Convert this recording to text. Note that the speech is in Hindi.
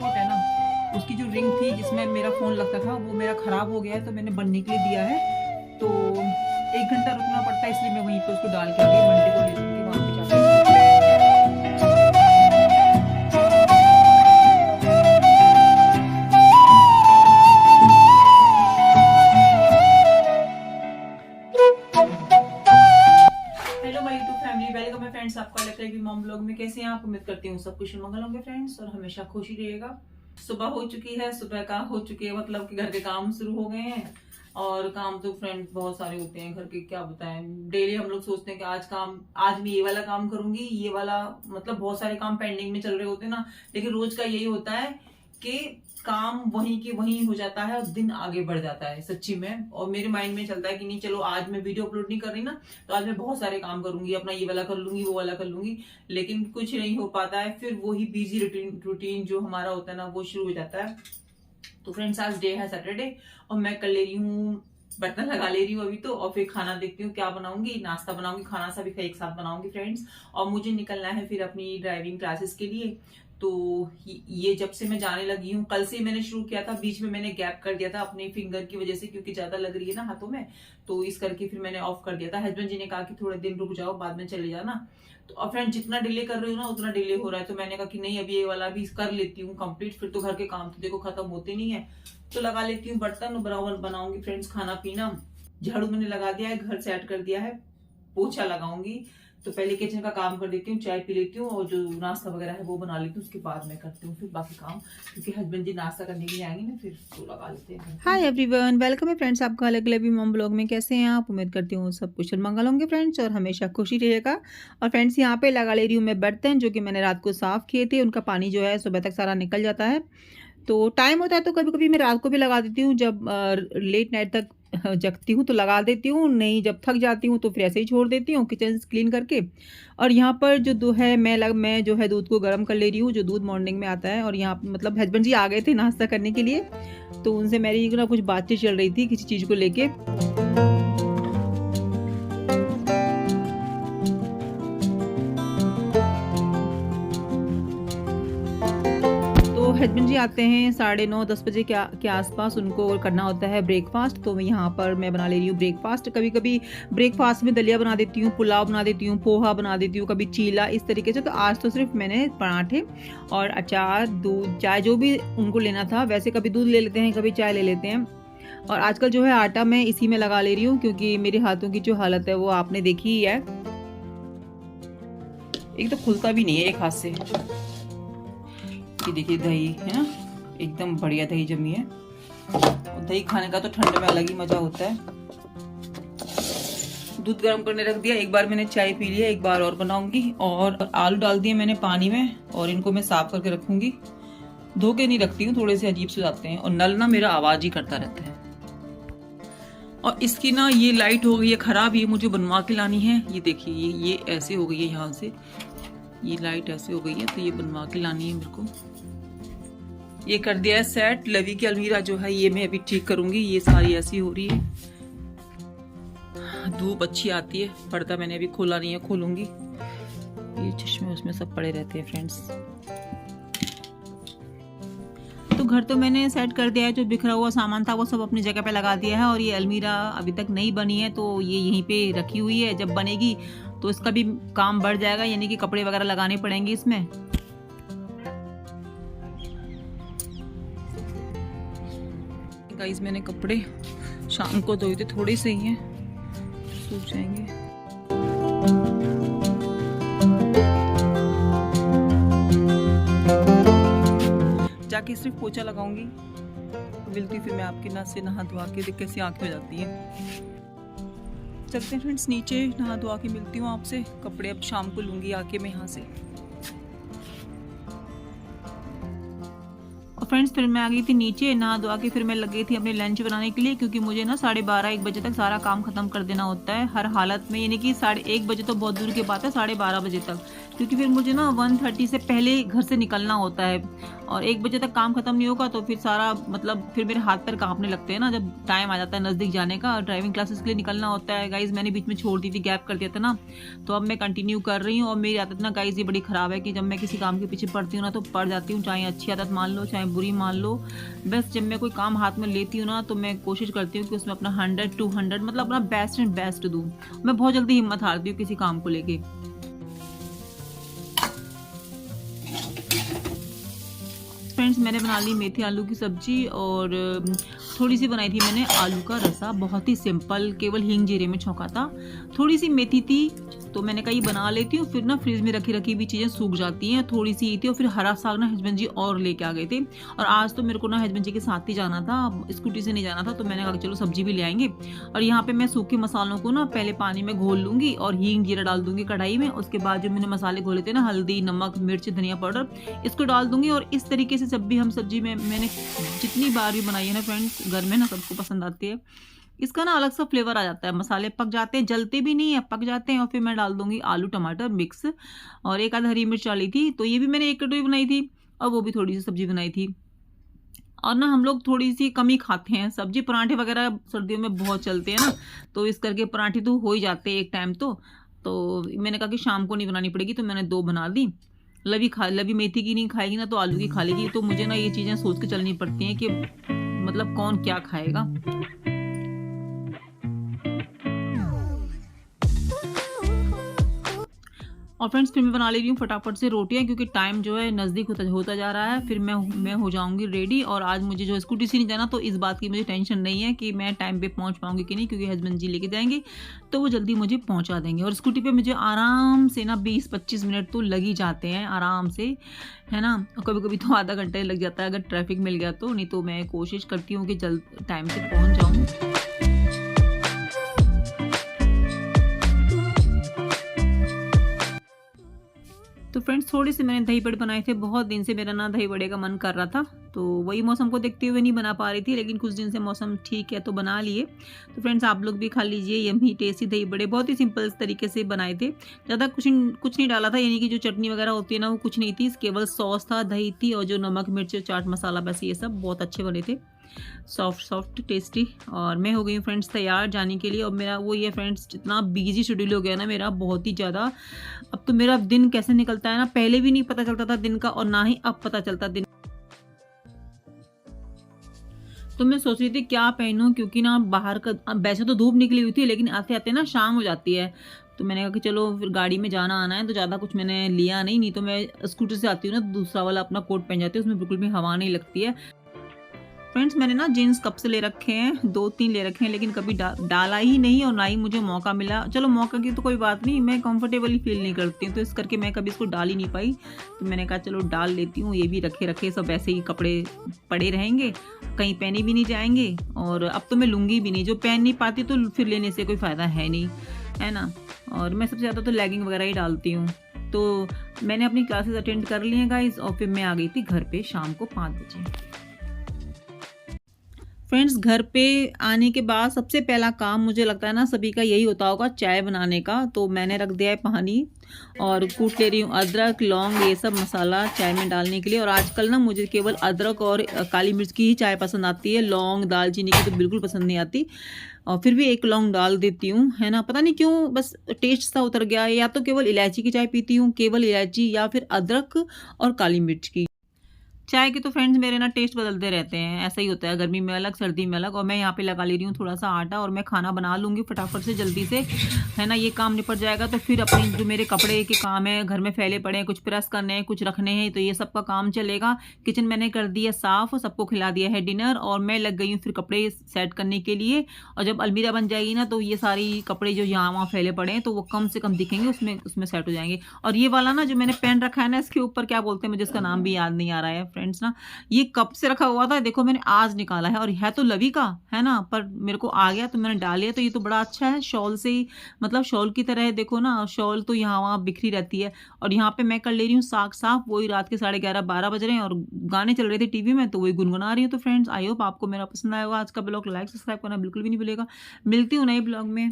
रिमोट है ना, उसकी जो रिंग थी जिसमें मेरा फ़ोन लगता था वो मेरा ख़राब हो गया है, तो मैंने बनने के लिए दिया है। तो 1 घंटा रुकना पड़ता है, इसलिए मैं वहीं पे उसको डाल के आ गई, मंडे को ले लूँगी वहाँ पे जाकर। Hello my YouTube family, welcome है फ्रेंड्स आपका लकी मॉम ब्लॉग में। कैसे हैं आप? उम्मीद करती हूँ सब कुछ मंगल होंगे फ्रेंड्स, और हमेशा खुशी रहेगा। सुबह हो चुकी है, सुबह का हो चुकी है, मतलब कि घर के काम शुरू हो गए हैं। और काम तो फ्रेंड्स बहुत सारे होते हैं घर के, क्या बताएं। डेली हम लोग सोचते हैं कि आज मैं ये वाला काम करूंगी, ये वाला, मतलब बहुत सारे काम पेंडिंग में चल रहे होते हैं ना। लेकिन रोज का यही होता है कि काम वहीं के वहीं हो जाता है और दिन आगे बढ़ जाता है सच्ची में। और मेरे माइंड में चलता है कि नहीं, चलो आज मैं वीडियो अपलोड नहीं कर रही ना, तो आज मैं बहुत सारे काम करूंगी, अपना ये वाला कर लूंगी, वो वाला कर लूंगी। लेकिन कुछ नहीं हो पाता है, फिर वही बिजी रूटीन जो हमारा होता है ना, वो शुरू हो जाता है। तो फ्रेंड्स, आज डे है सैटरडे, और मैं कर ले रही हूँ, बर्तन लगा ले रही हूँ अभी तो। और फिर खाना देखती हूँ क्या बनाऊंगी, नाश्ता बनाऊंगी, खाना सभी का एक साथ बनाऊंगी फ्रेंड्स। और मुझे निकलना है फिर अपनी ड्राइविंग क्लासेस के लिए। तो ये जब से मैं जाने लगी हूँ, कल से मैंने शुरू किया था, बीच में मैंने गैप कर दिया था अपने फिंगर की वजह से, क्योंकि ज्यादा लग रही है ना हाथों में, तो इस करके फिर मैंने ऑफ कर दिया था। हस्बैंड जी ने कहा कि थोड़े दिन रुक जाओ, बाद में चले जाना। तो और फ्रेंड, जितना डिले कर रही हूँ ना उतना डिले हो रहा है, तो मैंने कहा कि नहीं, अभी ये वाला भी कर लेती हूँ कंप्लीट, फिर तो घर के काम तो देखो खत्म होते नहीं है। तो लगा लेती हूँ बर्तन, बराबर बनाऊंगी फ्रेंड्स खाना पीना। झाड़ू मैंने लगा दिया है, घर सेट कर दिया है, पोछा लगाऊंगी। तो पहले किचन का काम कर देती हूँ, चाय पी लेती हूँ, और जो नाश्ता वगैरह है वो बना लेती हूँ, उसके बाद मैं करती हूँ फिर बाकी काम, क्योंकि हस्बैंड जी नाश्ता करने के लिए आएंगे ना, फिर तो लगा लेते हैं। हाय एवरीवन, वेलकम है फ्रेंड्स आपका अलग अलग मॉम ब्लॉग में। कैसे हैं आप? उम्मीद करती हूँ सब कुछ मंगल होंगे फ्रेंड्स, और हमेशा खुशी रहेगा। और फ्रेंड्स, यहाँ पे लगा ले रही हूँ मैं बर्तन, जो कि मैंने रात को साफ किए थे। उनका पानी जो है सुबह तक सारा निकल जाता है। तो टाइम होता है तो कभी कभी मैं रात को भी लगा देती हूँ, जब लेट नाइट तक जगती हूँ तो लगा देती हूँ, नहीं जब थक जाती हूँ तो फिर ऐसे ही छोड़ देती हूँ किचन क्लीन करके। और यहाँ पर जो दूध है, मैं जो है दूध को गर्म कर ले रही हूँ, जो दूध मॉर्निंग में आता है। और यहाँ मतलब हस्बैंड जी आ गए थे नाश्ता करने के लिए, तो उनसे मेरी ना कुछ बातचीत चल रही थी किसी चीज़ को लेके। हस्बैंड जी आते हैं 9:30-10 बजे के आसपास, उनको करना होता है ब्रेकफास्ट। तो यहाँ पर मैं बना ले रही हूँ ब्रेकफास्ट। कभी कभी ब्रेकफास्ट में दलिया बना देती हूँ, पुलाव बना देती हूँ, पोहा बना देती हूँ, कभी चीला, इस तरीके से। तो आज तो सिर्फ मैंने पराठे और अचार, दूध, चाय, जो भी उनको लेना था। वैसे कभी दूध ले लेते हैं, कभी चाय ले लेते हैं। और आजकल जो है आटा मैं इसी में लगा ले रही हूँ, क्योंकि मेरे हाथों की जो हालत है वो आपने देखी ही है। एक तो खुलता भी नहीं है एक हाथ से। देखिए दही है ना, एकदम बढ़िया दही जमी है। और दही खाने का तो ठंड में अलग ही मजा होता है। दूध गर्म करने रख दिया, एक बार मैंने चाय पी लिया, एक बार और बनाऊंगी। और आलू डाल दिए मैंने पानी में, और इनको मैं साफ करके रखूंगी। धो के नहीं रखती हूँ, थोड़े से अजीब से जाते हैं। और नल ना मेरा आवाज ही करता रहता है। और इसकी ना ये लाइट हो गई है खराब, ये मुझे बनवा के लानी है। ये देखिए, ये ऐसे हो गई है, यहाँ से ये लाइट ऐसे हो गई है, तो ये बनवा के लानी है मेरे को। ये कर दिया है सेट। लवी की अलमीरा जो है ये मैं अभी ठीक करूंगी, ये सारी ऐसी हो रही है। धूप अच्छी आती है, पर्दा मैंने अभी खोला नहीं है, खोलूंगी। ये चश्मे उसमें सब पड़े रहते हैं फ्रेंड्स। तो घर तो मैंने सेट कर दिया है, जो बिखरा हुआ सामान था वो सब अपनी जगह पे लगा दिया है। और ये अलमीरा अभी तक नहीं बनी है, तो ये यहीं पे रखी हुई है। जब बनेगी तो इसका भी काम बढ़ जाएगा, यानी कि कपड़े वगैरह लगाने पड़ेंगे इसमें। गाइस, मैंने कपड़े शाम को धोए थे, थोड़े से ही हैं, सूख जाएंगे। जाके सिर्फ पोछा लगाऊंगी, मिलती फिर मैं आपके ना से नहा धोआ के, कैसी आंखें हो जाती हैं। चलते हैं फ्रेंड्स नीचे, नहा धोआ के मिलती हूँ आपसे। कपड़े अब शाम को लूंगी आके मैं यहाँ से। और फ्रेंड्स, फिर मैं आ गई थी नीचे, नहा धोआ के फिर मैं लग गई थी अपने लंच बनाने के लिए, क्योंकि मुझे ना 12:30-1 बजे तक सारा काम खत्म कर देना होता है हर हालत में। यानी कि 1:30 बजे तो बहुत दूर की बात है, 12:30 बजे तक, क्योंकि फिर मुझे ना 1:30 से पहले घर से निकलना होता है और 1 बजे तक काम खत्म नहीं होगा तो फिर सारा मतलब फिर मेरे हाथ पैर कांपने लगते हैं ना जब टाइम आ जाता है नज़दीक जाने का। ड्राइविंग क्लासेस के लिए निकलना होता है गाइज। मैंने बीच में छोड़ दी थी, गैप कर दिया था ना, तो अब मैं कंटिन्यू कर रही हूँ। और मेरी आदत ना गाइज ये बड़ी ख़राब है कि जब मैं किसी काम के पीछे पड़ती हूँ ना तो पड़ जाती हूँ, चाहे अच्छी आदत मान लो चाहे बुरी मान लो। बस जब मैं कोई काम हाथ में लेती हूँ ना तो मैं कोशिश करती हूँ कि उसमें अपना 100 to 100 मतलब अपना बेस्ट एंड बेस्ट दूँ। मैं बहुत जल्दी हिम्मत हारती हूँ किसी काम को लेके। फ्रेंड्स मैंने बना ली मेथी आलू की सब्जी और थोड़ी सी बनाई थी मैंने आलू का रसा, बहुत ही सिंपल, केवल हींग जीरे में छौंका था। थोड़ी सी मेथी थी तो मैंने कहा ये बना लेती हूँ, फिर ना फ्रिज में रखी रखी भी चीज़ें सूख जाती हैं। थोड़ी सी ही थी और फिर हरा साग ना हस्बैंड जी और लेके आ गए थे। और आज तो मेरे को ना हस्बैंड जी के साथ ही जाना था, स्कूटी से नहीं जाना था, तो मैंने कहा चलो सब्जी भी ले आएंगे। और यहाँ पे मैं सूखे मसालों को ना पहले पानी में घोल लूंगी और हींग जीरा डाल दूंगी कढ़ाई में। उसके बाद जो मैंने मसाले घोले थे ना, हल्दी नमक मिर्च धनिया पाउडर, इसको डाल दूंगी। और इस तरीके से जब भी हम सब्जी में मैंने जितनी बार भी बनाई है ना फ्रेंड्स, घर में ना सबको पसंद आती है। इसका ना अलग सा फ्लेवर आ जाता है, मसाले पक जाते हैं, जलते भी नहीं है, पक जाते हैं। और फिर मैं डाल दूंगी आलू टमाटर मिक्स और एक आध हरी मिर्च डाली थी, तो ये भी मैंने 1 कटोरी बनाई थी और वो भी थोड़ी सी सब्जी बनाई थी। और ना हम लोग थोड़ी सी कम ही खाते हैं सब्जी, पराठे वगैरह सर्दियों में बहुत चलते हैं ना, तो इस करके पराठे तो हो ही जाते हैं एक टाइम। तो मैंने कहा कि शाम को नहीं बनानी पड़ेगी, तो मैंने 2 बना दी। लवी मेथी की नहीं खाएगी ना तो आलू की खा लेगी। तो मुझे ना ये चीज़ें सोच के चलनी पड़ती हैं कि मतलब कौन क्या खाएगा। और फ्रेंड्स फिर मैं बना ले रही हूँ फटाफट से रोटियाँ, क्योंकि टाइम जो है नज़दीक होता जा रहा है। फिर मैं हो जाऊँगी रेडी। और आज मुझे जो स्कूटी से नहीं जाना, तो इस बात की मुझे टेंशन नहीं है कि मैं टाइम पे पहुँच पाऊँगी कि नहीं, क्योंकि हस्बैंड जी लेके जाएंगे तो वो जल्दी मुझे पहुँचा देंगे। और स्कूटी पे मुझे आराम से ना 20-25 मिनट तो लग ही जाते हैं आराम से, है ना। और कभी कभी तो आधा घंटा लग जाता है अगर ट्रैफिक मिल गया तो, नहीं तो मैं कोशिश करती हूँ कि जल्द टाइम से पहुँच जाऊँ। तो फ्रेंड्स थोड़ी सी मैंने दही बड़े बनाए थे, बहुत दिन से मेरा ना दही बड़े का मन कर रहा था, तो वही मौसम को देखते हुए नहीं बना पा रही थी, लेकिन कुछ दिन से मौसम ठीक है तो बना लिए। तो फ्रेंड्स आप लोग भी खा लीजिए यम्मी टेस्टी दही बड़े, बहुत ही सिंपल तरीके से बनाए थे, ज़्यादा कुछ नहीं डाला था, यानी कि जो चटनी वगैरह होती है ना वो कुछ नहीं थी, केवल सॉस था, दही थी और जो नमक मिर्च चाट मसाला, बस ये सब बहुत अच्छे बने थे, सॉफ्ट टेस्टी। और मैं हो गई हूँ फ्रेंड्स तैयार जाने के लिए। और मेरा वो ये फ्रेंड्स जितना बिजी शेड्यूल हो गया ना मेरा, बहुत ही ज़्यादा। अब तो मेरा दिन कैसे निकलता है ना, पहले भी नहीं पता चलता था दिन का और ना ही अब पता चलता दिन। तो मैं सोच रही थी क्या पहनूं, क्योंकि ना बाहर का वैसे तो धूप निकली हुई थी, लेकिन आते आते ना शाम हो जाती है। तो मैंने कहा कि चलो फिर गाड़ी में जाना आना है तो ज़्यादा कुछ मैंने लिया नहीं तो मैं स्कूटर से आती हूँ ना, दूसरा वाला अपना कोट पहन जाती हूँ, उसमें बिल्कुल भी हवा नहीं लगती है। फ्रेंड्स मैंने ना जीन्स कब से ले रखे हैं, 2-3 ले रखे हैं, लेकिन कभी डाला ही नहीं और ना ही मुझे मौका मिला। चलो मौका की तो कोई बात नहीं, मैं कंफर्टेबली फील नहीं करती हूँ, तो इस करके मैं कभी इसको डाल ही नहीं पाई। तो मैंने कहा चलो डाल लेती हूँ, ये भी रखे सब ऐसे ही कपड़े पड़े रहेंगे, कहीं पहने भी नहीं जाएंगे। और अब तो मैं लूँगी भी नहीं, जो पहन नहीं पाती तो फिर लेने से कोई फ़ायदा है नहीं, है ना। और मैं सबसे ज़्यादा तो लेगिंग वगैरह ही डालती हूँ। तो मैंने अपनी क्लासेस अटेंड कर ली हैं गाइज, और फिर मैं आ गई थी घर पे शाम को 5 बजे। फ्रेंड्स घर पे आने के बाद सबसे पहला काम मुझे लगता है ना सभी का यही होता होगा, चाय बनाने का। तो मैंने रख दिया है पानी और कूट ले रही हूँ अदरक लौंग ये सब मसाला चाय में डालने के लिए। और आजकल ना मुझे केवल अदरक और काली मिर्च की ही चाय पसंद आती है, लौंग दालचीनी की तो बिल्कुल पसंद नहीं आती। और फिर भी एक लौंग डाल देती हूँ, है ना, पता नहीं क्यों बस टेस्ट सा उतर गया है। या तो केवल इलायची की चाय पीती हूँ, केवल इलायची, या फिर अदरक और काली मिर्च की चाय के। तो फ्रेंड्स मेरे ना टेस्ट बदलते रहते हैं, ऐसा ही होता है, गर्मी में अलग सर्दी में अलग। और मैं यहाँ पे लगा ले रही हूँ थोड़ा सा आटा और मैं खाना बना लूँगी फटाफट से जल्दी से, है ना, ये काम निपट जाएगा। तो फिर अपने जो मेरे कपड़े के काम है, घर में फैले पड़े हैं, कुछ प्रेस करने हैं, कुछ रखने हैं, तो ये सब का काम चलेगा। किचन मैंने कर दिया साफ़, सबको खिला दिया है डिनर, और मैं लग गई हूँ फिर कपड़े सेट करने के लिए। और जब अलमीरा बन जाएगी ना तो ये सारी कपड़े जो यहाँ वहाँ फैले पड़े हैं तो वो कम से कम दिखेंगे, उसमें सेट हो जाएंगे। और ये वाला ना जो मैंने पेन रखा है ना, इसके ऊपर क्या बोलते हैं मुझे इसका नाम भी याद नहीं आ रहा है फ्रेंड्स ना, ये कब से रखा हुआ था, देखो मैंने आज निकाला है। और है तो लवी का, है ना, पर मेरे को आ गया तो मैंने डाल लिया। तो ये तो बड़ा अच्छा है, शॉल से ही मतलब शॉल की तरह है, देखो ना, शॉल तो यहाँ वहाँ बिखरी रहती है। और यहाँ पे मैं कर ले रही हूँ साग साफ, वही रात के 11:30-12 बज रहे हैं और गाने चल रहे थे टीवी में, तो वही गुनगुना रही हूँ। तो फ्रेंड्स आई होप आपको मेरा पसंद आएगा आज का ब्लॉग, लाइक सब्सक्राइब करना बिल्कुल भी नहीं भूलेगा। मिलती हूँ नए ब्लॉग में।